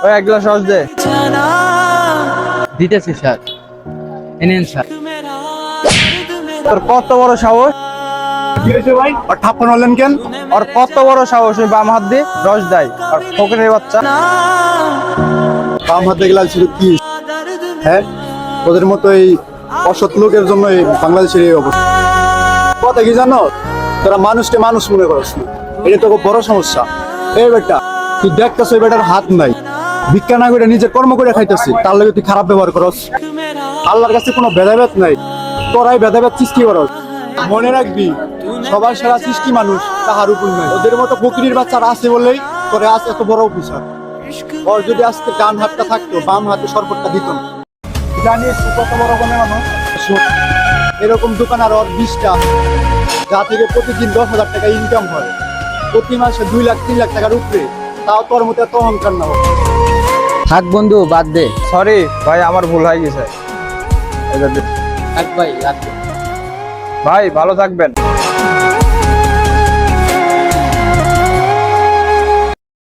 ওই এক গ্লাস রস দে। দিতেছি স্যার, এনেন স্যার। তোর কত বড় সাহস? কি হয়েছে ভাই? আর ঠাপ্পা মারলেন কেন? আর কত বড় সাহস ওই বাম হাত দিয়ে রস দেয় আর ফকিরের বাচ্চা। বাম হাতে গেলাম ছিল কি? হ্যাঁ, ওদের মতো এই অসৎ লোকের জন্য এই বাংলাদেশের এই অবস্থা। কথা কি জানো, তোরা মানুষকে মানুষ মনে করস না, এটা তো খুব বড় সমস্যা। এই বেটা, তুই দেখতেছ ওই বেটার হাত নাই, ভিক্ষা না করে নিজের কর্ম করে খাইতেছি, তার লগে তুই খারাপ ব্যবহার করস। আল্লাহর কাছে কোনো ভেদাভেদ নাই, তোরাই ভেদাভেদ সৃষ্টি করস। মনে রাখবি, সবার সেরা সৃষ্টি মানুষ, তাহার উপর নয়। ওদের মতো ফকিরের বাচ্চারা আছে বলেই তোরে আজ এত বড় অফিসার। ওর যদি আজকে ডান হাতটা থাকতো, বাম হাতে শরবতটা দিত না। জানিস কত বড় মনে মানুষ? এরকম দোকান আর 20টা, যা থেকে প্রতিদিন 10,000 টাকা ইনকাম হয়, প্রতি মাসে 2 লাখ 3 লাখ টাকার উপরে, তাও তোর মতো এত অহংকার না। থাক বন্ধু, বাদ দে। সরি ভাই, আমার ভুল হয়ে গেছে। থাক ভাই, রাখো। ভাই ভালো থাকবেন।